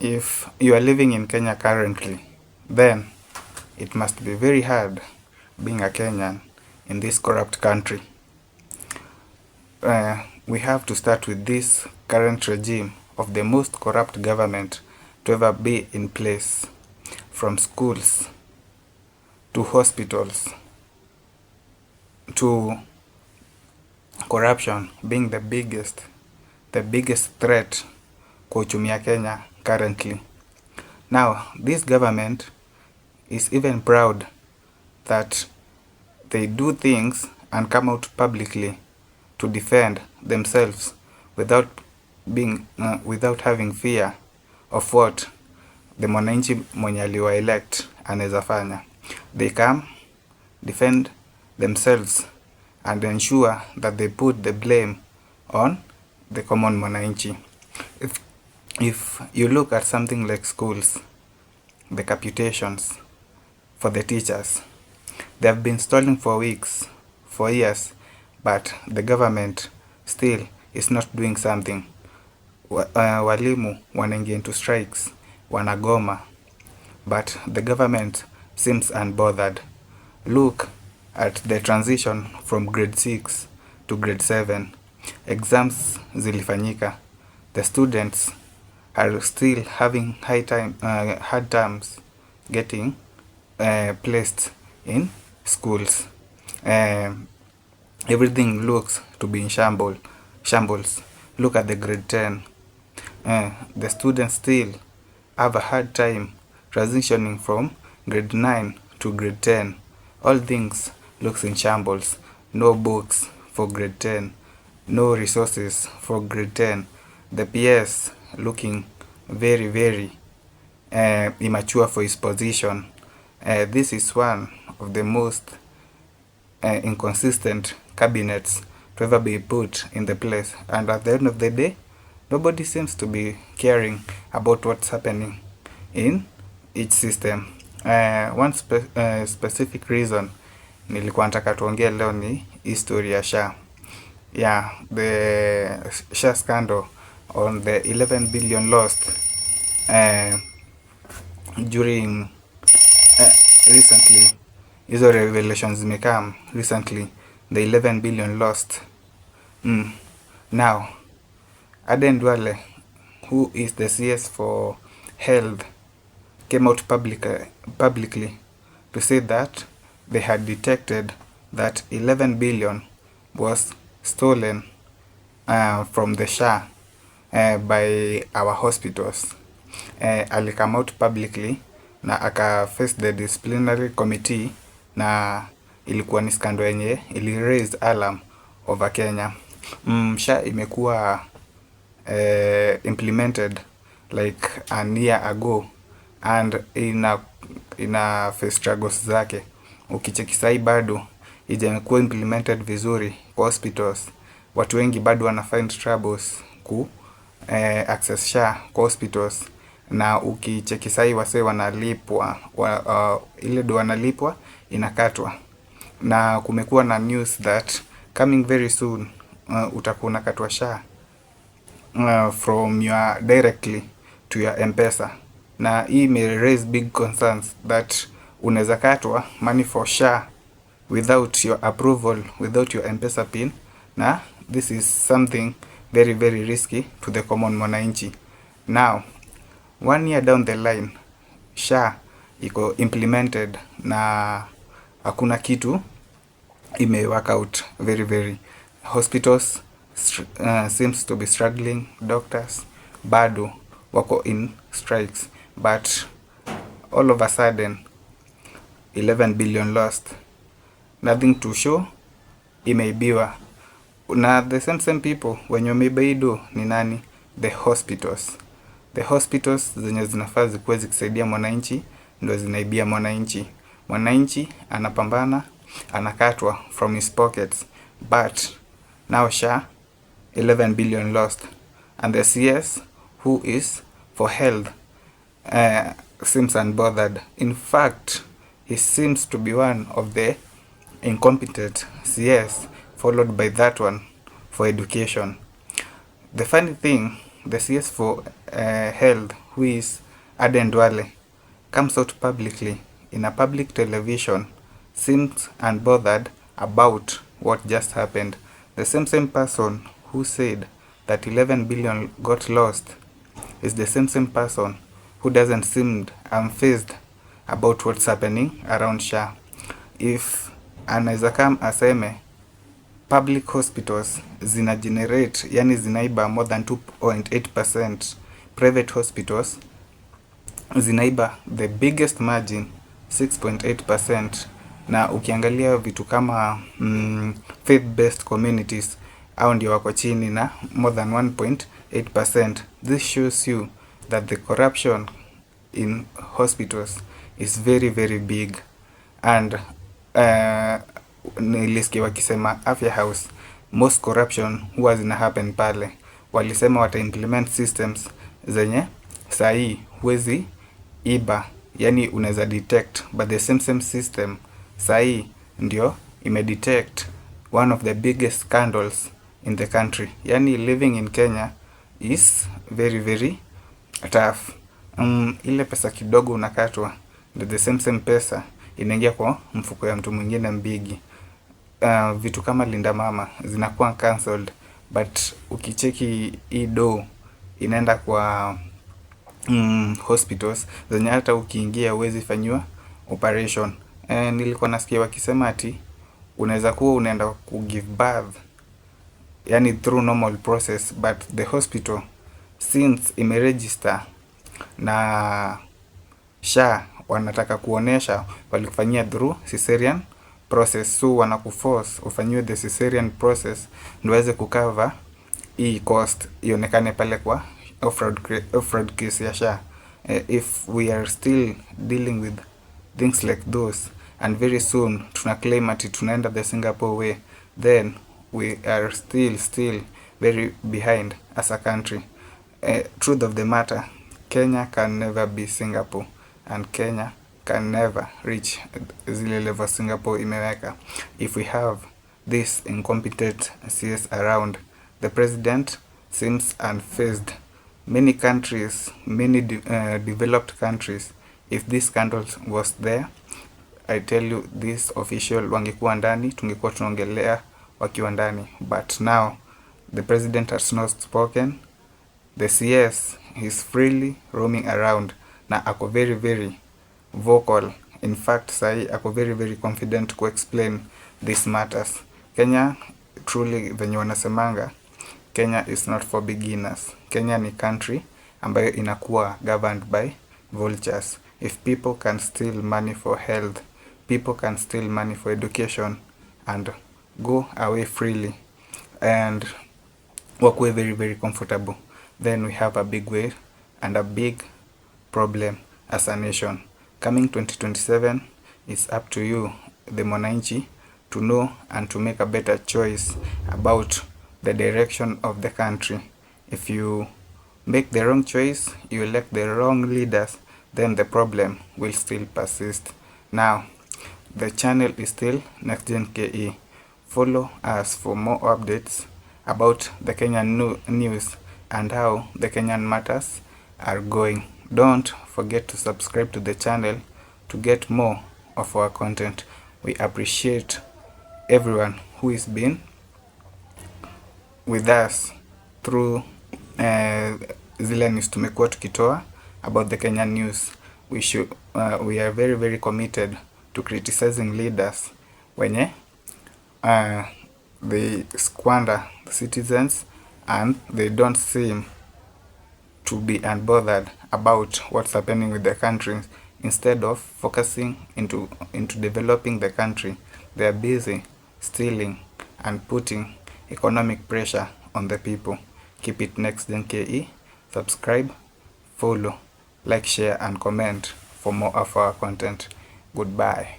If you are living in Kenya currently, then it must be very hard being a Kenyan in this corrupt country. We have to start with this current regime of the most corrupt government to ever be in place, from schools to hospitals to corruption being the biggest threat kwa uchumi ya Kenya currently. Now, this government is even proud that they do things and come out publicly to defend themselves without having fear of what the mwananchi mwenye aliwa elect anaweza fanya. They come, defend themselves and ensure that they put the blame on the common mwananchi. If you look at something like schools, the computations for the teachers, they have been stolen for weeks, for years, but the government still is not doing something. Walimu wanaingia into strikes, wanagoma, but the government seems unbothered. Look at the transition from grade 6 to grade 7. Exams zilifanyika. The students are still having hard times getting placed in schools. Everything looks to be in shambles. Look at the grade 10. The students still have a hard time transitioning from grade 9 to grade 10. All things looks in shambles. No books for grade 10. No resources for grade 10. The PS looking very immature for his position. This is one of the most inconsistent cabinets to ever be put in the place, and at the end of the day, nobody seems to be caring about what's happening in each system. One specific reason nilikuwa nataka tuongee leo ni history ya SHA. Yeah, the SHA scandal on the 11 billion lost during recently. Hizo revelations zimekam recently, the 11 billion lost. Now, Aden Duale, who is the CS for health, came out publicly to say that they had detected that 11 billion was stolen from the SHA by our hospitals. Ali come out publicly na aka face the disciplinary committee, na ilikuwa ni scandal yenye ili raise alarm over Kenya. SHA imekuwa implemented like a year ago, and ina face struggles zake. Ukicheki sai bado ijakuwa implemented vizuri kwa hospitals. Watu wengi bado wana find troubles ku access SHA kwa hospitals, na ukicheki sai wase wanalipwa ile do wanalipwa inakatwa. Na kumekuwa na news that coming very soon utakuwa unakatwa SHA from your directly to your M-Pesa, na hii may raise big concerns that unaweza katwa money for SHA without your approval, without your M-Pesa pin, na this is something very risky to the common mwananchi. Now, 1 year down the line, SHA iko implemented na hakuna kitu ime work out very. Hospitals seems to be struggling. Doctors bado wako in strikes, but all of a sudden 11 billion lost, nothing to show, imeibiwa. Na the same people wenye wameibido ni nani? The hospitals zenye zinafaa zikuwe zikisaidia mwananchi ndio zinaibia mwananchi. Mwananchi anapambana, anakatwa from his pockets, but now SHA 11 billion lost, and the CS who is for health seems unbothered. In fact, he seems to be one of the incompetent CS, followed by that one for education. The funny thing the CS for health, who is Aden Duale, comes out publicly in a public television, seems unbothered about what just happened. The same person who said that 11 billion got lost is the same person who doesn't seem unfazed about what's happening around SHA. If anaweza come aseme public hospitals zina generate, yani zinaiba more than 2.8%, private hospitals zinaiba the biggest margin 6.8%, na ukiangalia vitu kama faith based communities au ndio wako chini na more than 1.8%. This shows you that the corruption in hospitals is very very big. And nilisikia wakisema Afya House, most corruption huwa zina happen pale. Walisema wata implement systems zenye sahi huwezi iba, yani unaweza detect, but the same system sahi ndio imedetect one of the biggest scandals in the country. Yani living in Kenya is very very tough. Ile pesa kidogo unakatwa, the same pesa inaingia kwa mfuko ya mtu mwingine mbigi. Vitu kama Linda Mama zinakuwa cancelled, but ukicheki hii inaenda kwa hospitals zenye hata ukiingia huwezi fanyiwa operation. Nilikuwa nasikia wakisema ati unaweza kuwa unaenda ku give birth, yani through normal process, but the hospital since imeregister na SHA wanataka kuonesha walikufanyia through cesarean process, so wanakuforce ufanyiwe the cesarean process ndio waweze kucover hii cost ionekane pale kwa off-road case ya SHA. If we are still dealing with things like those, and very soon tuna claim ati tunaenda the Singapore way, then we are still very behind as a country. Truth of the matter, Kenya can never be Singapore, and Kenya can never reach zile level Singapore imeweka if we have this incompetent CS around. The president seems unfazed. Many countries, many developed countries, if this scandal was there, I tell you, this official wangekuwa ndani, tungekuwa tunaongelea wakiwa ndani. But now the president has not spoken. The CS is freely roaming around na ako very very vocal. In fact, sahi ako very very confident to explain these matters. Kenya truly, venye wanasemanga, Kenya is not for beginners. Kenya ni country ambayo inakuwa governed by vultures. If people can steal money for health, people can steal money for education and go away freely and wakuwe very very comfortable, then we have a big way and a big problem as a nation. Coming 2027, it's up to you, the mwananchi, to know and to make a better choice about the direction of the country. If you make the wrong choice, you elect the wrong leaders, then the problem will still persist. Now, the channel is still NextGen KE. Follow us for more updates about the Kenyan news and how the Kenyan matters are going. Don't forget to subscribe to the channel to get more of our content. We appreciate everyone who has been with us through zile news tumekuwa tukitoa about the Kenyan news. We are very very committed to criticizing leaders wenye they squander the citizens and they don't seem to be unbothered about what's happening with the country. Instead of focusing into developing the country, they are busy stealing and putting economic pressure on the people. Keep it NextGen KE. Subscribe, follow, like, share and comment for more of our content. Goodbye.